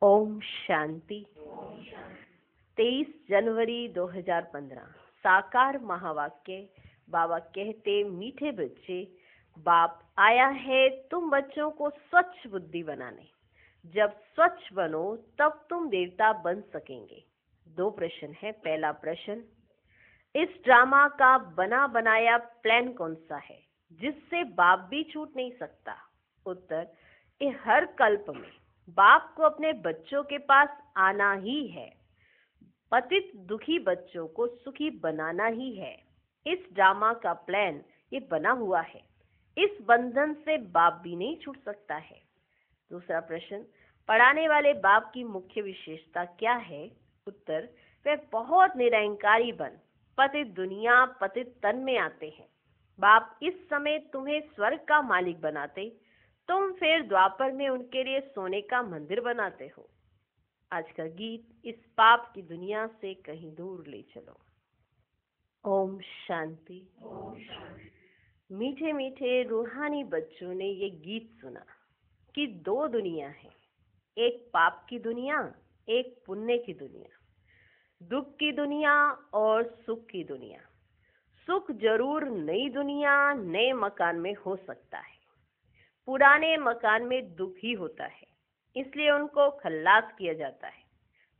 ओम शांति। 23 जनवरी 2015 साकार महावाक्य। बाबा कहते, मीठे बच्चे, बाप आया है तुम बच्चों को स्वच्छ बुद्धि बनाने। जब स्वच्छ बनो तब तुम देवता बन सकेंगे। 2 प्रश्न है। पहला प्रश्न, इस ड्रामा का बना बनाया प्लान कौन सा है जिससे बाप भी छूट नहीं सकता? उत्तर, ये हर कल्प में बाप को अपने बच्चों के पास आना ही है। पतित दुखी बच्चों को सुखी बनाना ही है। इस ड्रामा का प्लान ये बना हुआ है। इस बंधन से बाप भी नहीं छूट सकता है। दूसरा प्रश्न, पढ़ाने वाले बाप की मुख्य विशेषता क्या है? उत्तर, वे बहुत निरंकारी बन पतित दुनिया पतित तन में आते हैं। बाप इस समय तुम्हें स्वर्ग का मालिक बनाते, तुम फिर द्वापर में उनके लिए सोने का मंदिर बनाते हो। आज का गीत, इस पाप की दुनिया से कहीं दूर ले चलो। ओम शांति। मीठे मीठे रूहानी बच्चों ने ये गीत सुना कि 2 दुनिया है, एक पाप की दुनिया, एक पुण्य की दुनिया, दुख की दुनिया और सुख की दुनिया। सुख जरूर नई दुनिया नए मकान में हो सकता है। पुराने मकान में दुख ही होता है, इसलिए उनको खल्लास किया जाता है।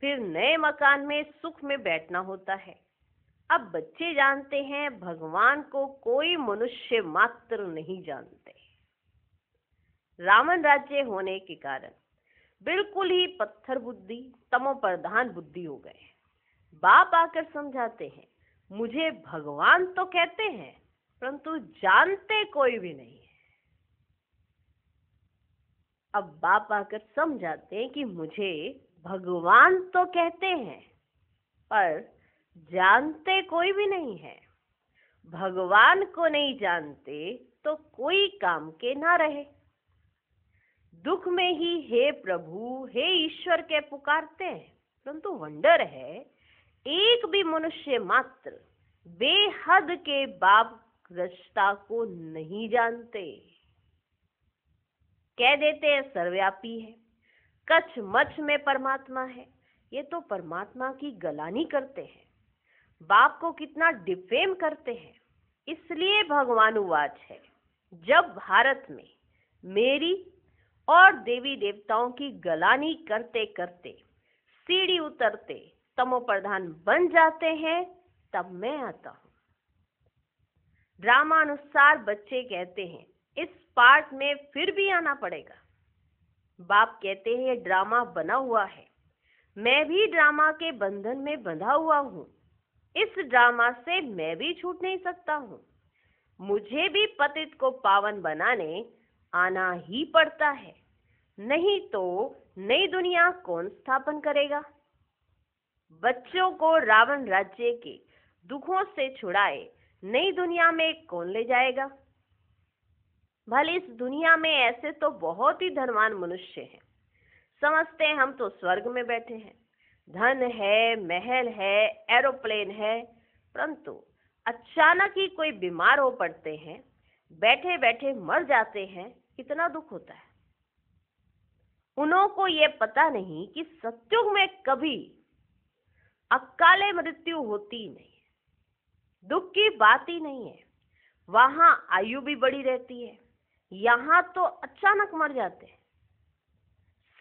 फिर नए मकान में सुख में बैठना होता है। अब बच्चे जानते हैं भगवान को कोई मनुष्य मात्र नहीं जानते। रावण राज्य होने के कारण बिल्कुल ही पत्थर बुद्धि, तमो प्रधान बुद्धि हो गए। बाप आकर समझाते हैं, मुझे भगवान तो कहते हैं परंतु जानते कोई भी नहीं है। अब बाप आकर समझाते हैं कि मुझे भगवान तो कहते हैं पर जानते कोई भी नहीं है। भगवान को नहीं जानते तो कोई काम के ना रहे। दुख में ही हे प्रभु हे ईश्वर के पुकारते हैं, परंतु वंडर है एक भी मनुष्य मात्र बेहद के बाप रचता को नहीं जानते। कह देते हैं सर्वव्यापी है, कच्छ मच्छ में परमात्मा है। ये तो परमात्मा की गलानी करते हैं, बाप को कितना डिफेम करते हैं। इसलिए भगवान उवाच है, जब भारत में मेरी और देवी देवताओं की गलानी करते करते सीढ़ी उतरते तमो प्रधान बन जाते हैं, तब मैं आता हूँ। ड्रामा अनुसार बच्चे कहते हैं इस पार्ट में फिर भी आना पड़ेगा। बाप कहते हैं ये ड्रामा बना हुआ है, मैं भी ड्रामा के बंधन में बंधा हुआ हूँ। इस ड्रामा से मैं भी छूट नहीं सकता हूँ। मुझे भी पतित को पावन बनाने आना ही पड़ता है, नहीं तो नई दुनिया कौन स्थापन करेगा? बच्चों को रावण राज्य के दुखों से छुड़ाए नई दुनिया में कौन ले जाएगा? भले इस दुनिया में ऐसे तो बहुत ही धनवान मनुष्य हैं, समझते हैं हम तो स्वर्ग में बैठे हैं, धन है, महल है, एरोप्लेन है, परंतु अचानक ही कोई बीमार हो पड़ते हैं, बैठे बैठे मर जाते हैं, कितना दुख होता है। उन्हों को ये पता नहीं कि सत्युग में कभी अकाले मृत्यु होती ही नहीं है, दुख की बात ही नहीं है। वहां आयु भी बड़ी रहती है, यहाँ तो अचानक मर जाते हैं।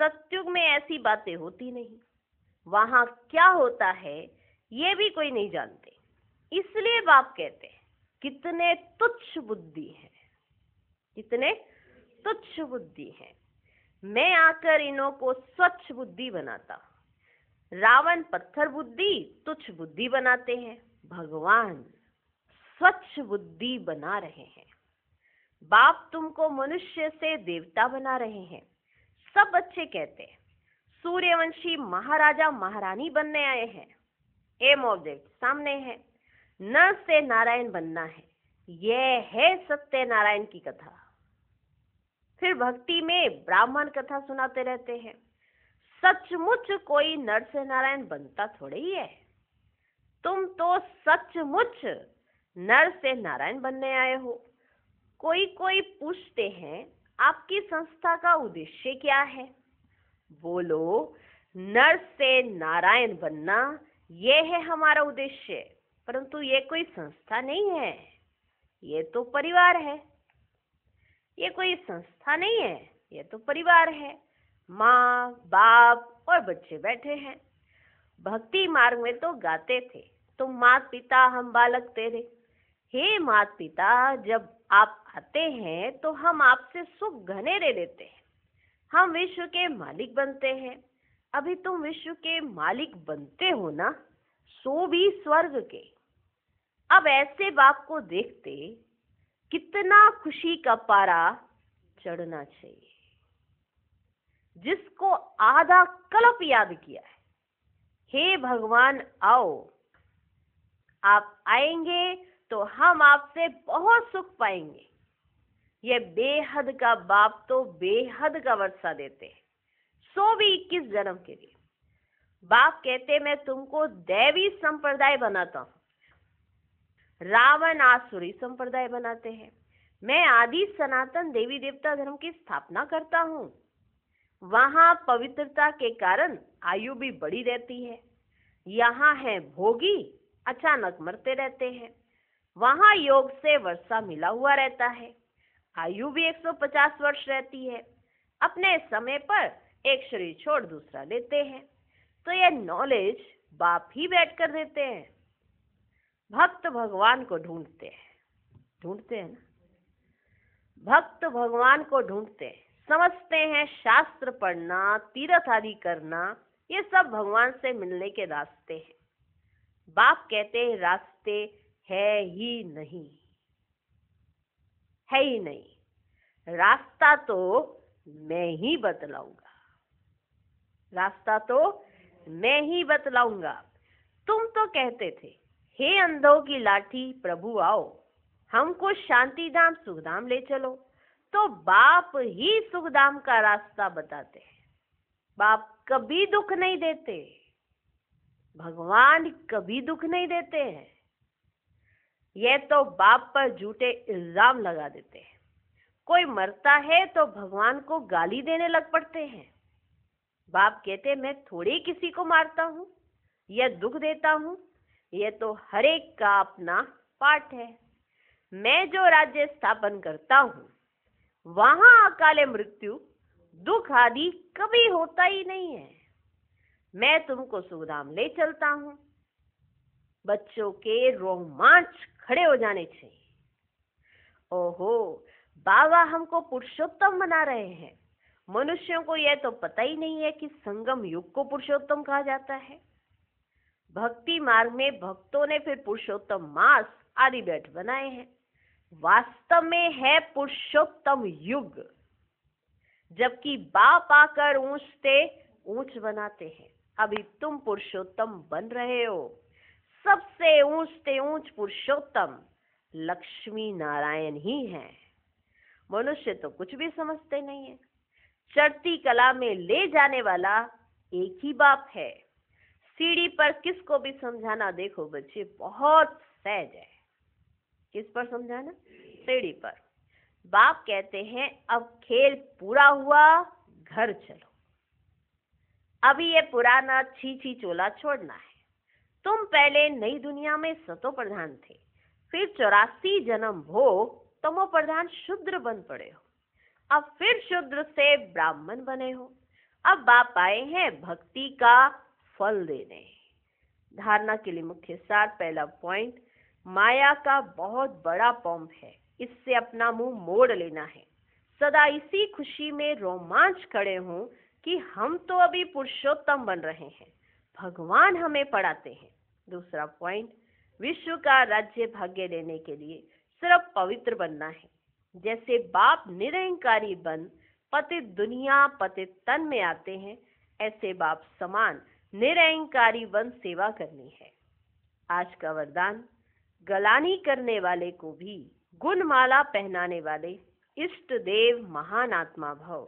सत्युग में ऐसी बातें होती नहीं, वहां क्या होता है ये भी कोई नहीं जानते। इसलिए बाप कहते हैं कितने तुच्छ बुद्धि है, कितने तुच्छ बुद्धि है। मैं आकर इन्हों को स्वच्छ बुद्धि बनाता हूं। रावण पत्थर बुद्धि तुच्छ बुद्धि बनाते हैं, भगवान स्वच्छ बुद्धि बना रहे हैं। बाप तुमको मनुष्य से देवता बना रहे हैं। सब बच्चे कहते हैं सूर्यवंशी महाराजा महारानी बनने आए हैं। एम ऑब्जेक्ट सामने है, नर से नारायण बनना है। यह है सत्य नारायण की कथा। फिर भक्ति में ब्राह्मण कथा सुनाते रहते हैं। सचमुच कोई नर से नारायण बनता थोड़े ही है। तुम तो सचमुच नर से नारायण बनने आए हो। कोई कोई पूछते हैं आपकी संस्था का उद्देश्य क्या है? बोलो नर से नारायण बनना, ये है हमारा उद्देश्य। परंतु ये कोई संस्था नहीं है, ये तो परिवार है। ये कोई संस्था नहीं है, ये तो परिवार है। माँ, बाप और बच्चे बैठे हैं। भक्ति मार्ग में तो गाते थे, तुम मात पिता हम बालक तेरे। हे मात पिता, जब आप आते हैं तो हम आपसे सुख घनेरे लेते हैं, हम विश्व के मालिक बनते हैं। अभी तुम विश्व के मालिक बनते हो ना, सो भी स्वर्ग के। अब ऐसे बाप को देखते कितना खुशी का पारा चढ़ना चाहिए, जिसको आधा कल्प याद किया है। हे भगवान आओ, आप आएंगे तो हम आपसे बहुत सुख पाएंगे। ये बेहद का बाप तो बेहद का वर्षा देते हैं, सो भी 21 जन्म के लिए। बाप कहते मैं तुमको दैवी संप्रदाय बनाता हूँ, रावण आसुरी संप्रदाय बनाते हैं। मैं आदि सनातन देवी देवता धर्म की स्थापना करता हूँ। वहां पवित्रता के कारण आयु भी बड़ी रहती है। यहाँ है भोगी, अचानक मरते रहते हैं। वहां योग से वर्षा मिला हुआ रहता है, आयु भी 150 वर्ष रहती है। अपने समय पर एक शरीर छोड़ दूसरा लेते हैं। तो ये नॉलेज बाप ही बैठ कर देते हैं। भक्त भगवान को ढूंढते हैं ना, भक्त भगवान को ढूंढते हैं, समझते हैं शास्त्र पढ़ना, तीर्थ आदि करना, ये सब भगवान से मिलने के रास्ते हैं। बाप कहते हैं रास्ते है ही नहीं, है ही नहीं। रास्ता तो मैं ही बतलाऊंगा, रास्ता तो मैं ही बतलाऊंगा। तुम तो कहते थे हे अंधों की लाठी प्रभु आओ, हमको शांति धाम सुखधाम ले चलो। तो बाप ही सुखधाम का रास्ता बताते हैं। बाप कभी दुख नहीं देते, भगवान कभी दुख नहीं देते हैं। यह तो बाप पर झूठे इल्जाम लगा देते हैं। कोई मरता है तो भगवान को गाली देने लग पड़ते हैं। बाप कहते मैं थोड़ी किसी को मारता हूँ या दुख देता हूँ, यह तो हर एक का अपना पाठ है। मैं जो राज्य स्थापन करता हूँ वहां अकाले मृत्यु दुख आदि कभी होता ही नहीं है। मैं तुमको सुखधाम ले चलता हूँ। बच्चों के रोमांच खड़े हो जाने चाहिए। ओहो, बाबा हमको पुरुषोत्तम बना रहे हैं। मनुष्यों को यह तो पता ही नहीं है कि संगम युग को पुरुषोत्तम कहा जाता है। भक्ति मार्ग में भक्तों ने फिर पुरुषोत्तम मास आदि बैठ बनाए हैं। वास्तव में है पुरुषोत्तम युग, जबकि बाप आकर ऊंच से ऊंच बनाते हैं। अभी तुम पुरुषोत्तम बन रहे हो। सबसे ऊंच से ऊंच पुरुषोत्तम लक्ष्मी नारायण ही हैं। मनुष्य तो कुछ भी समझते नहीं है। चढ़ती कला में ले जाने वाला एक ही बाप है। सीढ़ी पर किसको भी समझाना देखो बच्चे बहुत सहज है। किस पर समझाना? सीढ़ी पर। बाप कहते हैं अब खेल पूरा हुआ, घर चलो। अभी ये पुराना छी चोला छोड़ना है। तुम पहले नई दुनिया में सतो प्रधान थे, फिर 84 जन्म भोग तमो प्रधान शूद्र बन पड़े हो। अब फिर शूद्र से ब्राह्मण बने हो। अब बाप आए हैं भक्ति का फल देने। धारणा के लिए मुख्य सार। पहला पॉइंट, माया का बहुत बड़ा पंप है, इससे अपना मुंह मोड़ लेना है। सदा इसी खुशी में रोमांच खड़े हों कि हम तो अभी पुरुषोत्तम बन रहे हैं, भगवान हमें पढ़ाते हैं। दूसरा पॉइंट, विश्व का राज्य भाग्य लेने के लिए सिर्फ पवित्र बनना है। जैसे बाप निरहंकारी बन पतित दुनिया पतित तन में आते हैं, ऐसे बाप समान निरहंकारी बन सेवा करनी है। आज का वरदान, गलानी करने वाले को भी गुणमाला पहनाने वाले इष्ट देव महान आत्मा भव।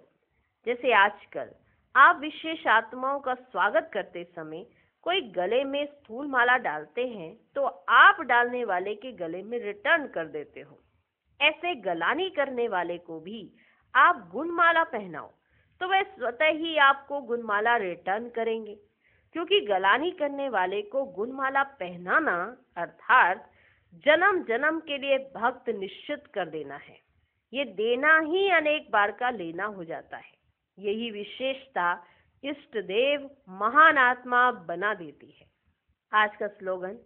जैसे आजकल आप विशेष आत्माओं का स्वागत करते समय कोई गले में स्थूल माला डालते हैं तो आप डालने वाले के गले में रिटर्न कर देते हो। ऐसे गलानी करने वाले को भी आप गुणमाला पहनाओ तो वे स्वतः ही आपको गुणमाला रिटर्न करेंगे, क्योंकि गलानी करने वाले को गुणमाला पहनाना अर्थात जन्म जन्म के लिए भक्त निश्चित कर देना है। ये देना ही अनेक बार का लेना हो जाता है। यही विशेषता इष्ट देव महान आत्मा बना देती है। आज का स्लोगन,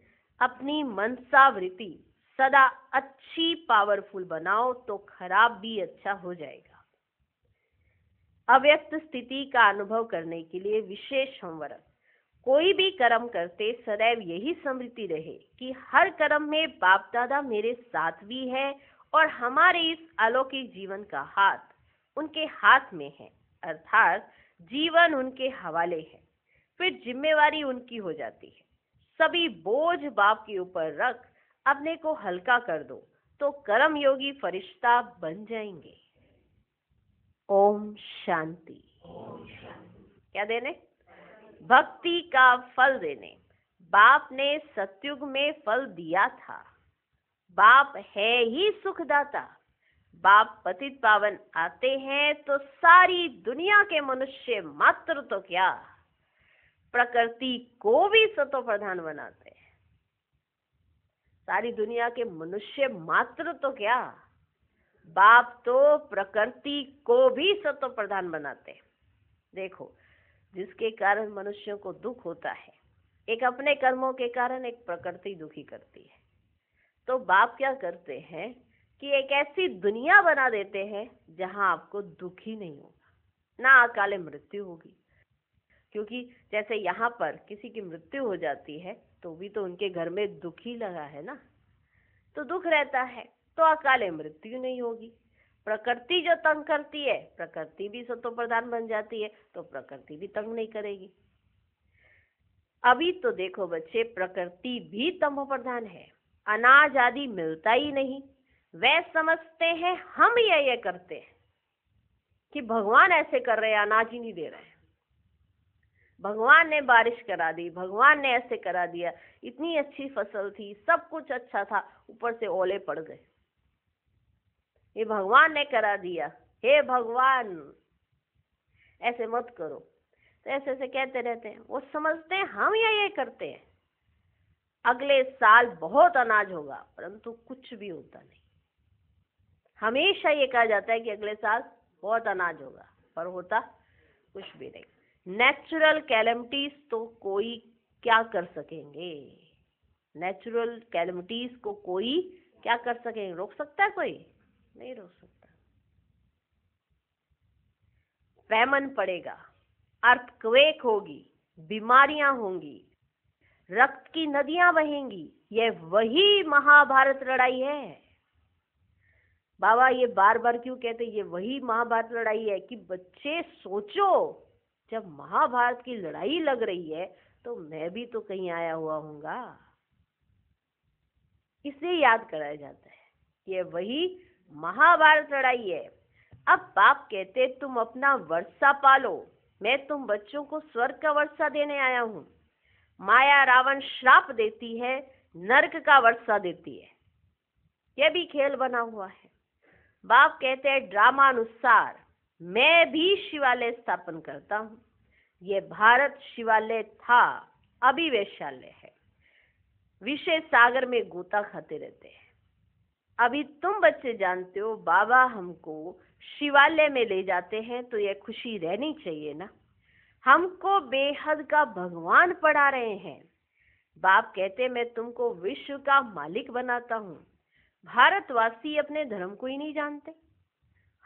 अपनी मनसा वृत्ति सदा अच्छी पावरफुल बनाओ तो खराब भी अच्छा हो जाएगा। अव्यक्त स्थिति का अनुभव करने के लिए विशेष संवरण। कोई भी कर्म करते सदैव यही स्मृति रहे कि हर कर्म में बाप दादा मेरे साथ भी है और हमारे इस अलौकिक जीवन का हाथ उनके हाथ में है, अर्थात जीवन उनके हवाले है। फिर जिम्मेवारी उनकी हो जाती है। सभी बोझ बाप के ऊपर रख अपने को हल्का कर दो तो कर्म योगी फरिश्ता बन जाएंगे। ओम शांति। क्या देने? भक्ति का फल देने। बाप ने सतयुग में फल दिया था। बाप है ही सुखदाता। बाप पतित पावन आते हैं तो सारी दुनिया के मनुष्य मात्र तो क्या, प्रकृति को भी सतो प्रधान बनाते हैं। सारी दुनिया के मनुष्य मात्र तो क्या, बाप तो प्रकृति को भी सतो प्रधान बनाते हैं। देखो, जिसके कारण मनुष्यों को दुख होता है, एक अपने कर्मों के कारण एक प्रकृति दुखी करती है, तो बाप क्या करते हैं कि एक ऐसी दुनिया बना देते हैं जहां आपको दुख ही नहीं होगा, ना अकाले मृत्यु होगी। क्योंकि जैसे यहाँ पर किसी की मृत्यु हो जाती है तो भी तो उनके घर में दुख ही लगा है ना, तो दुख रहता है तो अकाले मृत्यु नहीं होगी। प्रकृति जो तंग करती है, प्रकृति भी सतो प्रधान बन जाती है, तो प्रकृति भी तंग नहीं करेगी। अभी तो देखो बच्चे, प्रकृति भी तमो प्रधान है। अनाज आदि मिलता ही नहीं। वे समझते हैं हम ये करते हैं कि भगवान ऐसे कर रहे हैं, अनाज ही नहीं दे रहे हैं। भगवान ने बारिश करा दी, भगवान ने ऐसे करा दिया, इतनी अच्छी फसल थी, सब कुछ अच्छा था, ऊपर से ओले पड़ गए। ये भगवान ने करा दिया, हे भगवान ऐसे मत करो। तो ऐसे ऐसे कहते रहते हैं। वो समझते हैं हम ये करते हैं। अगले साल बहुत अनाज होगा, परंतु कुछ भी होता नहीं। हमेशा ये कहा जाता है कि अगले साल बहुत अनाज होगा, पर होता कुछ भी नहीं। नेचुरल कैलेमिटीज तो कोई क्या कर सकेंगे? नेचुरल कैलेमिटीज को कोई क्या कर सकेंगे? रोक सकता है कोई? नहीं रोक सकता। फैमन पड़ेगा, अर्थक्वेक होगी, बीमारियां होंगी, रक्त की नदियां बहेंगी। यह वही महाभारत लड़ाई है। बाबा ये बार बार क्यों कहते? ये वही महाभारत लड़ाई है कि बच्चे सोचो, जब महाभारत की लड़ाई लग रही है तो मैं भी तो कहीं आया हुआ हूँगा। इसलिए याद कराया जाता है, ये वही महाभारत लड़ाई है। अब बाप कहते तुम अपना वर्षा पालो, मैं तुम बच्चों को स्वर्ग का वर्षा देने आया हूँ। माया रावण श्राप देती है, नरक का वर्षा देती है। यह भी खेल बना हुआ है। बाप कहते हैं ड्रामा अनुसार मैं भी शिवालय स्थापन करता हूँ। ये भारत शिवालय था, अभी वैश्यालय है। विषय सागर में गोता खाते रहते हैं। अभी तुम बच्चे जानते हो बाबा हमको शिवालय में ले जाते हैं तो यह खुशी रहनी चाहिए ना। हमको बेहद का भगवान पढ़ा रहे हैं। बाप कहते मैं तुमको विश्व का मालिक बनाता हूँ। भारतवासी अपने धर्म को ही नहीं जानते।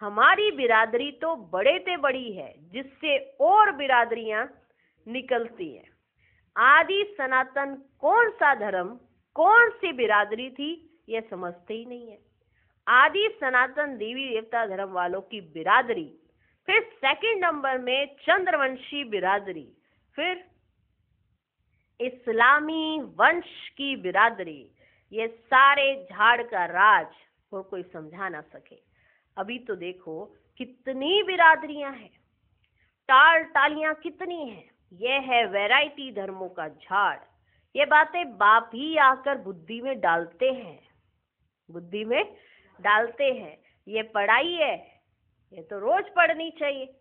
हमारी बिरादरी तो बड़े से बड़ी है, जिससे और बिरादरियां निकलती हैं। आदि सनातन कौन सा धर्म, कौन सी बिरादरी थी, यह समझते ही नहीं है। आदि सनातन देवी देवता धर्म वालों की बिरादरी, फिर सेकंड नंबर में चंद्रवंशी बिरादरी, फिर इस्लामी वंश की बिरादरी। ये सारे झाड़ का राज और कोई समझा ना सके। अभी तो देखो कितनी बिरादरियां हैं, टाल टालियां कितनी हैं। यह है वैरायटी धर्मों का झाड़। ये बातें बाप ही आकर बुद्धि में डालते हैं, बुद्धि में डालते हैं। ये पढ़ाई है, ये तो रोज पढ़नी चाहिए।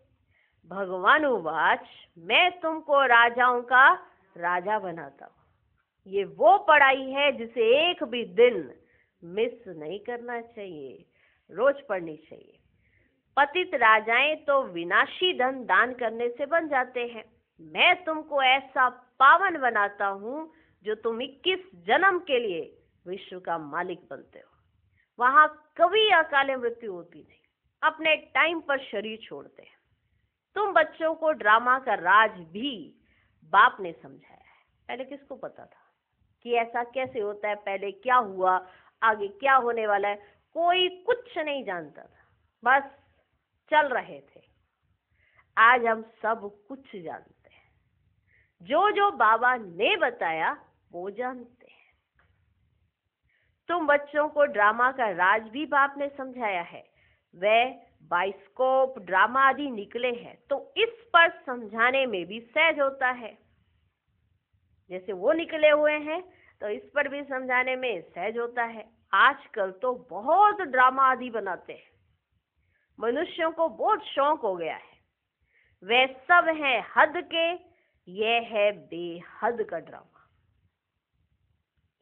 भगवान उवाच, मैं तुमको राजाओं का राजा बनाता हूँ। ये वो पढ़ाई है जिसे एक भी दिन मिस नहीं करना चाहिए, रोज पढ़नी चाहिए। पतित राजाएं तो विनाशी धन दान करने से बन जाते हैं, मैं तुमको ऐसा पावन बनाता हूँ जो तुम 21 जन्म के लिए विश्व का मालिक बनते हो। वहां कभी अकाले मृत्यु होती नहीं, अपने टाइम पर शरीर छोड़ते हैं। तुम बच्चों को ड्रामा का राज भी बाप ने समझाया है। पहले किसको पता था कि ऐसा कैसे होता है, पहले क्या हुआ, आगे क्या होने वाला है? कोई कुछ नहीं जानता था, बस चल रहे थे। आज हम सब कुछ जानते हैं, जो जो बाबा ने बताया वो जानते हैं। तुम बच्चों को ड्रामा का राज भी बाप ने समझाया है। वह बाइस्कोप ड्रामा आदि निकले हैं तो इस पर समझाने में भी सहज होता है। जैसे वो निकले हुए हैं तो इस पर भी समझाने में सहज होता है। आजकल तो बहुत ड्रामा आदि बनाते हैं, मनुष्यों को बहुत शौक हो गया है। वे सब हैं हद के, यह है बेहद का ड्रामा।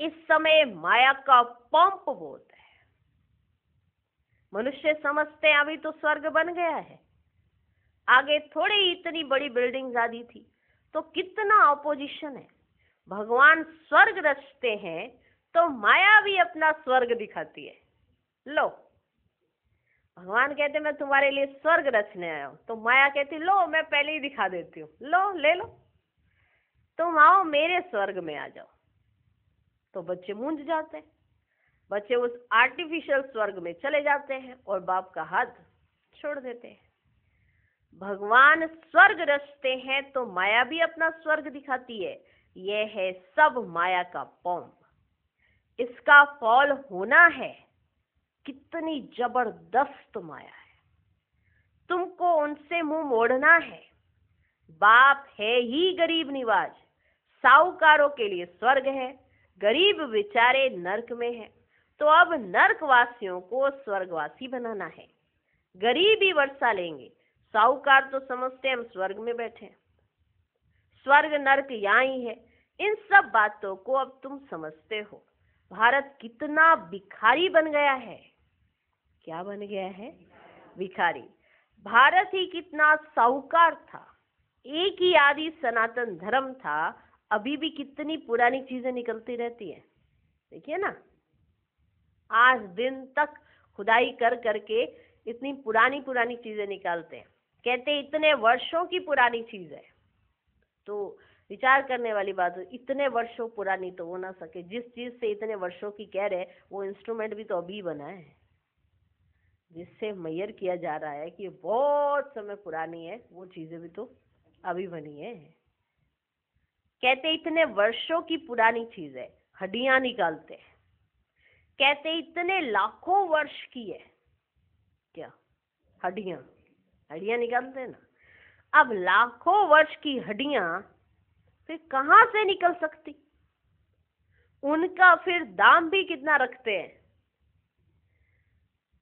इस समय माया का पंप बहुत है। मनुष्य समझते हैं अभी तो स्वर्ग बन गया है, आगे थोड़ी इतनी बड़ी बिल्डिंग्स आदि थी, तो कितना ऑपोजिशन है। भगवान स्वर्ग रचते हैं तो माया भी अपना स्वर्ग दिखाती है। लो, भगवान कहते मैं तुम्हारे लिए स्वर्ग रचने आया हूं, तो माया कहती लो मैं पहले ही दिखा देती हूँ, लो ले लो, तुम आओ मेरे स्वर्ग में आ जाओ। तो बच्चे मूंझ जाते हैं, बच्चे उस आर्टिफिशियल स्वर्ग में चले जाते हैं और बाप का हाथ छोड़ देते हैं। भगवान स्वर्ग रचते हैं तो माया भी अपना स्वर्ग दिखाती है। यह है सब माया का पंप, इसका फॉल होना है। कितनी जबरदस्त माया है, तुमको उनसे मुंह मोड़ना है। बाप है ही गरीब निवाज, साहूकारों के लिए स्वर्ग है, गरीब बेचारे नरक में है। तो अब नरकवासियों को स्वर्गवासी बनाना है। गरीब ही वर्षा लेंगे, साहूकार तो समझते हम स्वर्ग में बैठे। स्वर्ग नरक यहाँ ही है। इन सब बातों को अब तुम समझते हो। भारत कितना भिखारी बन गया है। क्या बन गया है? भिखारी। भारत ही कितना साहूकार था, एक ही आदि सनातन धर्म था, अभी भी कितनी पुरानी चीजें निकलती रहती है। देखिए ना, आज दिन तक खुदाई कर करके इतनी पुरानी पुरानी चीजें निकालते हैं, कहते इतने वर्षों की पुरानी चीज है। तो विचार करने वाली बात है, इतने वर्षों पुरानी तो हो ना सके। जिस चीज से इतने वर्षों की कह रहे वो इंस्ट्रूमेंट भी तो अभी बना है, जिससे मैयर किया जा रहा है कि बहुत समय पुरानी है, वो चीजें भी तो अभी बनी है। कहते इतने वर्षों की पुरानी चीज है, हड्डियां निकालते हैं, कहते इतने लाखों वर्ष की है। क्या? हड्डियां निकालते हैं ना। अब लाखों वर्ष की हड्डियां फिर कहां से निकल सकती? उनका फिर दाम भी कितना रखते हैं।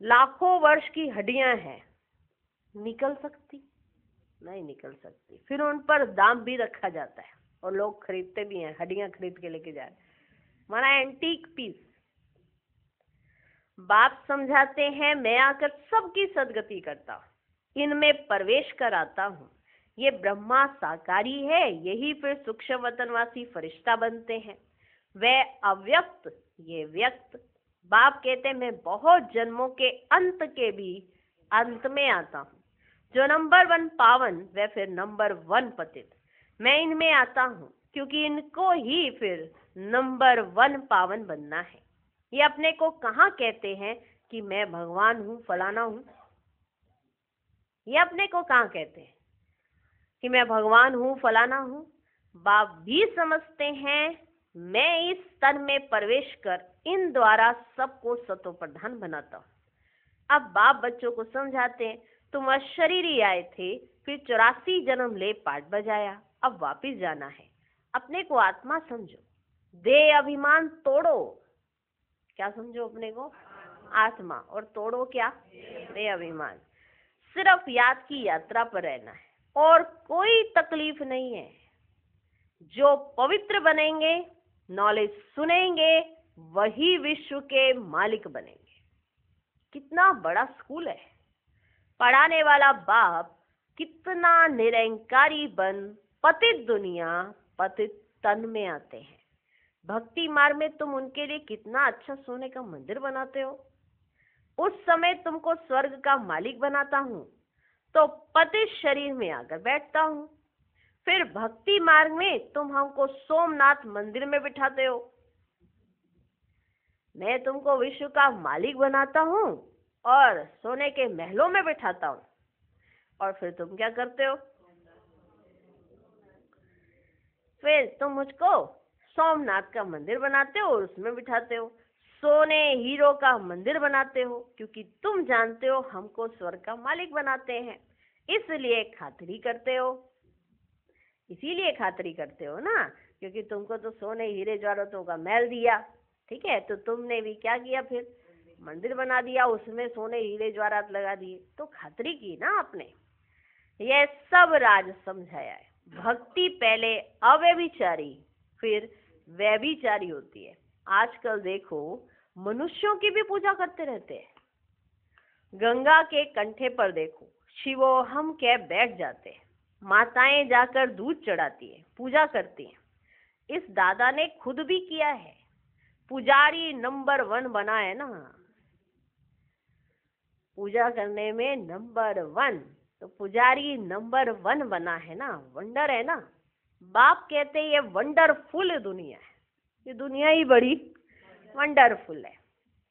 लाखों वर्ष की हड्डियां हैं, निकल सकती? नहीं निकल सकती। फिर उन पर दाम भी रखा जाता है और लोग खरीदते भी हैं, हड्डियां खरीद के लेके जा रहे। माना एंटीक पीस। बाप समझाते हैं मैं आकर सबकी सदगति करता हूँ, इनमें प्रवेश कराता हूँ। ये ब्रह्मा साकारी है, यही फिर सूक्ष्म वतनवासी फरिश्ता बनते हैं। वह अव्यक्त, ये व्यक्त। बाप कहते मैं बहुत जन्मों के अंत के भी अंत में आता हूँ। जो नंबर 1 पावन वह फिर नंबर 1 पतित। मैं इनमें आता हूँ क्योंकि इनको ही फिर नंबर 1 पावन बनना है। ये अपने को कहाँ कहते हैं कि मैं भगवान हूँ, फलाना हूँ? ये अपने को कहाँ कहते हैं कि मैं भगवान हूँ, फलाना हूँ? बाप भी समझते हैं मैं इस तन में प्रवेश कर इन द्वारा सबको सतो प्रधान बनाता हूँ। अब बाप बच्चों को समझाते हैं तुम अशरीरी आए थे, फिर 84 जन्म ले पाठ बजाया, अब वापिस जाना है। अपने को आत्मा समझो, देह अभिमान तोड़ो। क्या समझो अपने को? आत्मा। और तोड़ो क्या? देह अभिमान। सिर्फ याद की यात्रा पर रहना है। और कोई तकलीफ नहीं है। जो पवित्र बनेंगे, नॉलेज सुनेंगे, वही विश्व के मालिक बनेंगे। कितना बड़ा स्कूल है। पढ़ाने वाला बाप कितना निरंकारी बन पतित दुनिया पतित तन में आते हैं। भक्ति मार्ग में तुम उनके लिए कितना अच्छा सोने का मंदिर बनाते हो। उस समय तुमको स्वर्ग का मालिक बनाता हूँ तो पतित शरीर में आकर बैठता हूँ। फिर भक्ति मार्ग में तुम हमको सोमनाथ मंदिर में बिठाते हो। मैं तुमको विश्व का मालिक बनाता हूँ और सोने के महलों में बिठाता हूँ, और फिर तुम क्या करते हो? फिर तुम मुझको सोमनाथ का मंदिर बनाते हो और उसमें बिठाते हो। सोने हीरो का मंदिर बनाते हो, क्योंकि तुम जानते हो हमको स्वर्ग का मालिक बनाते हैं, इसलिए खातिरी करते हो। इसीलिए खातिरी करते हो ना, क्योंकि तुमको तो सोने हीरे जवाहरातों का महल दिया, ठीक है, तो तुमने भी क्या किया? फिर मंदिर बना दिया, उसमें सोने हीरे जवाहरात लगा दिए, तो खातिरी की ना आपने। यह सब राज समझाया है। भक्ति पहले अव्यभिचारी फिर व्यभिचारी होती है। आजकल देखो मनुष्यों की भी पूजा करते रहते हैं। गंगा के कंठे पर देखो शिवो हम कह बैठ जाते हैं। माताएं जाकर दूध चढ़ाती है, पूजा करती हैं। इस दादा ने खुद भी किया है। पुजारी नंबर 1 बना है ना, पूजा करने में नंबर 1, तो पुजारी नंबर 1 बना है ना। वंडर है ना। बाप कहते हैं ये वंडरफुल दुनिया है, ये दुनिया ही बड़ी वंडरफुल है।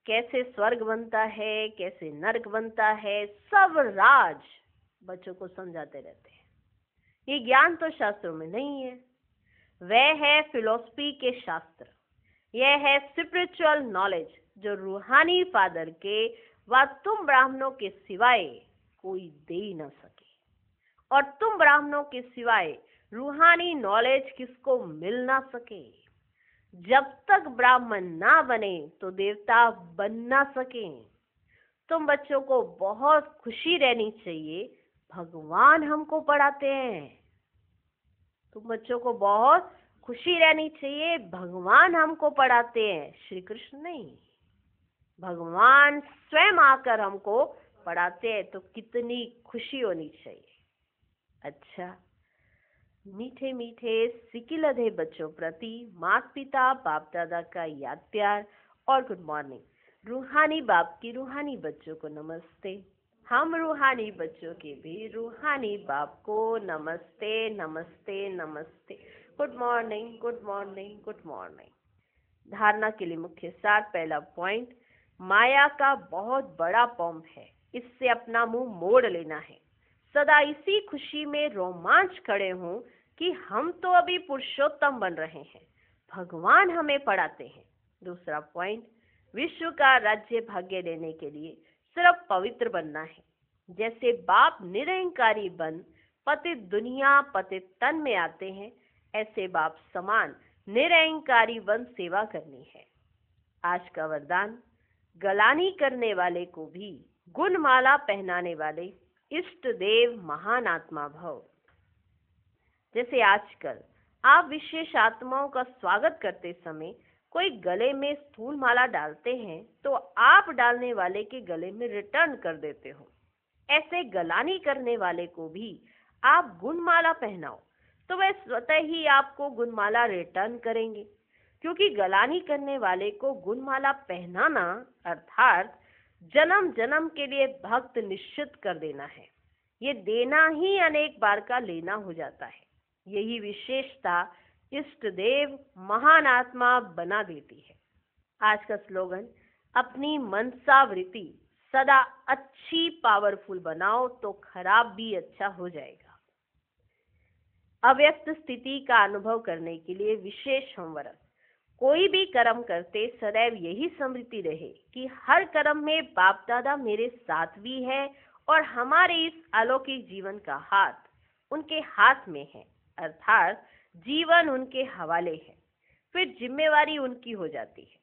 कैसे स्वर्ग बनता है, कैसे नरक बनता है, सब राज बच्चों को समझाते रहते हैं। ये ज्ञान तो शास्त्रों में नहीं है, वह है फिलॉसफी के शास्त्र। यह है स्पिरिचुअल नॉलेज जो रूहानी फादर के व तुम ब्राह्मणों के सिवाय कोई दे ही न सके। और तुम ब्राह्मणों के सिवाय रूहानी नॉलेज किसको मिल ना सके। जब तक ब्राह्मण ना बने तो देवता बन ना सके। तुम बच्चों को बहुत खुशी रहनी चाहिए, भगवान हमको पढ़ाते हैं। तुम बच्चों को बहुत खुशी रहनी चाहिए, भगवान हमको पढ़ाते हैं, श्री कृष्ण नहीं। भगवान स्वयं आकर हमको पढ़ाते हैं, तो कितनी खुशी होनी चाहिए। अच्छा, मीठे मीठे सिकिलधे बच्चों प्रति माता पिता बाप दादा का याद प्यार और गुड मॉर्निंग। रूहानी बाप की रूहानी बच्चों को नमस्ते। हम रूहानी बच्चों के भी रूहानी बाप को नमस्ते नमस्ते नमस्ते। Good morning good morning good morning. धारणा के लिए मुख्य सार। पहला पॉइंट, माया का बहुत बड़ा पंप है, इससे अपना मुंह मोड़ लेना है। सदा इसी खुशी में रोमांच खड़े हों कि हम तो अभी पुरुषोत्तम बन रहे हैं, भगवान हमें पढ़ाते हैं। दूसरा पॉइंट, विश्व का राज्य भाग्य लेने के लिए सिर्फ पवित्र बनना है। जैसे बाप निरंकारी बन पतित दुनिया पतित तन में आते हैं, ऐसे बाप समान निरंकारी बन सेवा करनी है। आज का वरदान, गलानी करने वाले को भी गुणमाला पहनाने वाले इष्ट देव महान आत्मा भव। जैसे आजकल आप विशेष आत्माओं का स्वागत करते समय कोई गले में स्थूल माला डालते हैं, तो आप डालने वाले के गले में रिटर्न कर देते हो। ऐसे गलानी करने वाले को भी आप गुणमाला पहनाओ, तो वह स्वतः ही आपको गुणमाला रिटर्न करेंगे। क्योंकि गलानी करने वाले को गुणमाला पहनाना अर्थात जन्म जन्म के लिए भक्त निश्चित कर देना है। ये देना ही अनेक बार का लेना हो जाता है। यही विशेषता इष्ट देव महान आत्मा बना देती है। आज का स्लोगन, अपनी मनसावृत्ति सदा अच्छी पावरफुल बनाओ तो खराब भी अच्छा हो जाएगा। अव्यक्त स्थिति का अनुभव करने के लिए विशेष होमवर्क। कोई भी कर्म करते सदैव यही स्मृति रहे कि हर कर्म में बाप दादा मेरे साथ भी है और हमारे इस अलौकिक जीवन का हाथ उनके हाथ में है, अर्थात जीवन उनके हवाले है। फिर जिम्मेवारी उनकी हो जाती है।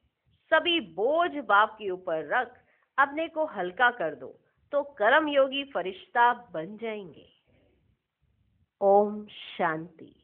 सभी बोझ बाप के ऊपर रख अपने को हल्का कर दो, तो कर्म योगी फरिश्ता बन जाएंगे। ओम शांति।